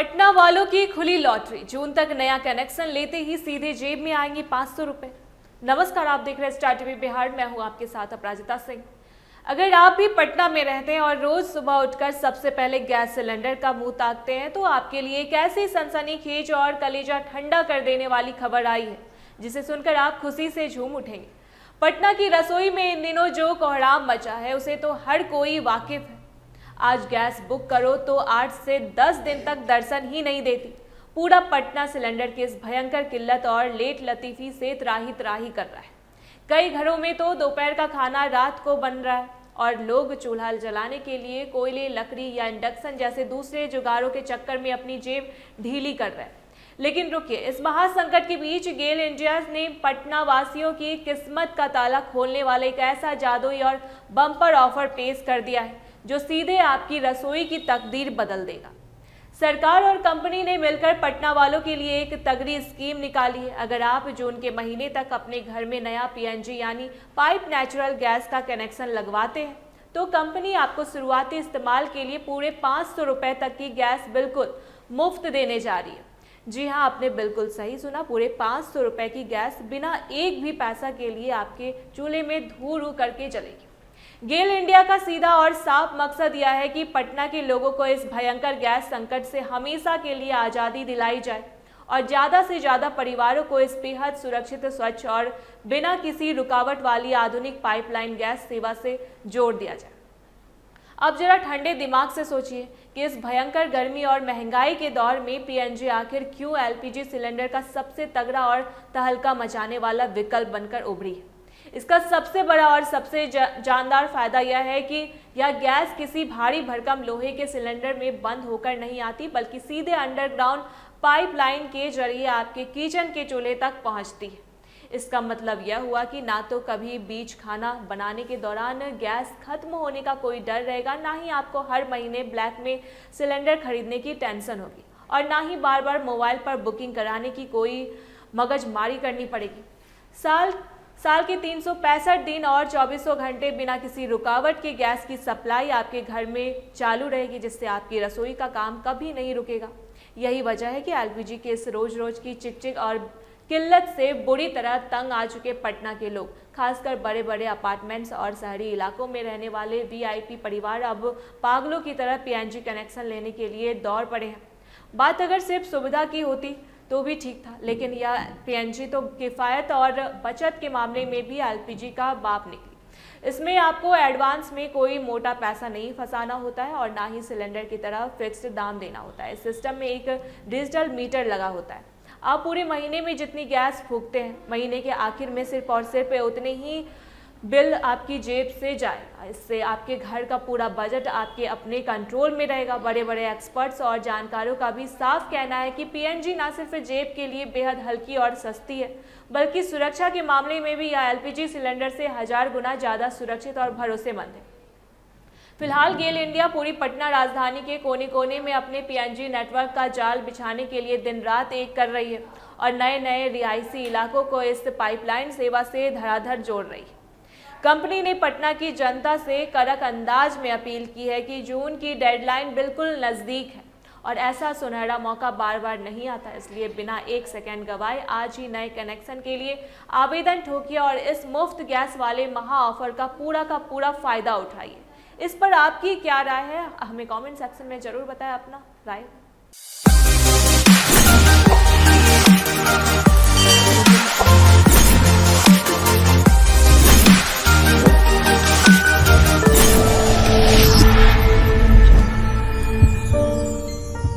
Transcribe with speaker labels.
Speaker 1: पटना वालों की खुली लॉटरी। जून तक नया कनेक्शन लेते ही सीधे जेब में आएंगे 500 रुपए। नमस्कार, आप देख रहे हैं स्टार टीवी बिहार। मैं हूं आपके साथ अपराजिता सिंह। अगर आप भी पटना में रहते हैं और रोज सुबह उठकर सबसे पहले गैस सिलेंडर का मुंह ताकते हैं, तो आपके लिए एक ऐसी सनसनीखेज और कलेजा ठंडा कर देने वाली खबर आई है जिसे सुनकर आप खुशी से झूम उठेंगे। पटना की रसोई में इन दिनों जो कोहराम मचा है उसे तो हर कोई वाकिफ है। आज गैस बुक करो तो 8 से 10 दिन तक दर्शन ही नहीं देती। पूरा पटना सिलेंडर की इस भयंकर किल्लत और लेट लतीफी से त्राही त्राही कर रहा है। कई घरों में तो दोपहर का खाना रात को बन रहा है और लोग चूल्हा जलाने के लिए कोयले, लकड़ी या इंडक्शन जैसे दूसरे जुगाड़ों के चक्कर में अपनी जेब ढीली कर रहे हैं। लेकिन रुकिए, इस महासंकट के बीच गेल इंडिया ने पटना वासियों की किस्मत का ताला खोलने वाला एक ऐसा जादुई और बम्पर ऑफर पेश कर दिया है जो सीधे आपकी रसोई की तकदीर बदल देगा। सरकार और कंपनी ने मिलकर पटना वालों के लिए एक तगड़ी स्कीम निकाली है। अगर आप जून के महीने तक अपने घर में नया पीएनजी यानी पाइप नेचुरल गैस का कनेक्शन लगवाते हैं तो कंपनी आपको शुरुआती इस्तेमाल के लिए पूरे 500 रुपए तक की गैस बिल्कुल मुफ्त देने जा रही है। जी हाँ, आपने बिल्कुल सही सुना, पूरे 500 रुपए की गैस बिना एक भी पैसा के लिए आपके चूल्हे में धू करके जलेगी। गेल इंडिया का सीधा और साफ मकसद यह है कि पटना के लोगों को इस भयंकर गैस संकट से हमेशा के लिए आज़ादी दिलाई जाए और ज़्यादा से ज़्यादा परिवारों को इस बेहद सुरक्षित, स्वच्छ और बिना किसी रुकावट वाली आधुनिक पाइपलाइन गैस सेवा से जोड़ दिया जाए। अब जरा ठंडे दिमाग से सोचिए कि इस भयंकर गर्मी और महंगाई के दौर में पीएनजी आखिर क्यों एलपीजी सिलेंडर का सबसे तगड़ा और तहलका मचाने वाला विकल्प बनकर उभरी है। इसका सबसे बड़ा और सबसे जानदार फायदा यह है कि यह गैस किसी भारी भरकम लोहे के सिलेंडर में बंद होकर नहीं आती, बल्कि सीधे अंडरग्राउंड पाइपलाइन के जरिए आपके किचन के चूल्हे तक पहुंचती है। इसका मतलब यह हुआ कि ना तो कभी बीच खाना बनाने के दौरान गैस खत्म होने का कोई डर रहेगा, ना ही आपको हर महीने ब्लैक में सिलेंडर खरीदने की टेंशन होगी और ना ही बार बार मोबाइल पर बुकिंग कराने की कोई मगजमारी करनी पड़ेगी। साल के 365 दिन और 2400 घंटे बिना किसी रुकावट के गैस की सप्लाई आपके घर में चालू रहेगी, जिससे आपकी रसोई का काम कभी नहीं रुकेगा। यही वजह है कि एलपीजी के इस रोज की चिकचिक और किल्लत से बुरी तरह तंग आ चुके पटना के लोग, खासकर बड़े बड़े अपार्टमेंट्स और शहरी इलाकों में रहने वाले वीआईपी परिवार अब पागलों की तरह पीएनजी कनेक्शन लेने के लिए दौड़ पड़े हैं। बात अगर सिर्फ सुविधा की होती तो भी ठीक था, लेकिन यह पीएनजी तो किफ़ायत और बचत के मामले में भी एलपीजी का बाप निकली। इसमें आपको एडवांस में कोई मोटा पैसा नहीं फंसाना होता है और ना ही सिलेंडर की तरह फिक्स्ड दाम देना होता है। इस सिस्टम में एक डिजिटल मीटर लगा होता है। आप पूरे महीने में जितनी गैस फूकते हैं, महीने के आखिर में सिर्फ और सिर्फ उतने ही बिल आपकी जेब से जाएगा। इससे आपके घर का पूरा बजट आपके अपने कंट्रोल में रहेगा। बड़े बड़े एक्सपर्ट्स और जानकारों का भी साफ कहना है कि पीएनजी ना सिर्फ जेब के लिए बेहद हल्की और सस्ती है, बल्कि सुरक्षा के मामले में भी यह एलपीजी सिलेंडर से 1000 गुना ज़्यादा सुरक्षित और भरोसेमंद है। फिलहाल गेल इंडिया पूरी पटना राजधानी के कोने कोने में अपने पीएनजी नेटवर्क का जाल बिछाने के लिए दिन रात एक कर रही है और नए नए रिहायशी इलाकों को इस पाइपलाइन सेवा से धड़ाधड़ जोड़ रही है। कंपनी ने पटना की जनता से कड़क अंदाज में अपील की है कि जून की डेडलाइन बिल्कुल नज़दीक है और ऐसा सुनहरा मौका बार बार नहीं आता। इसलिए बिना एक सेकंड गवाए आज ही नए कनेक्शन के लिए आवेदन ठोकिए और इस मुफ्त गैस वाले महा ऑफर का पूरा फ़ायदा उठाइए। इस पर आपकी क्या राय है, हमें कमेंट सेक्शन में ज़रूर बताएं अपना राय।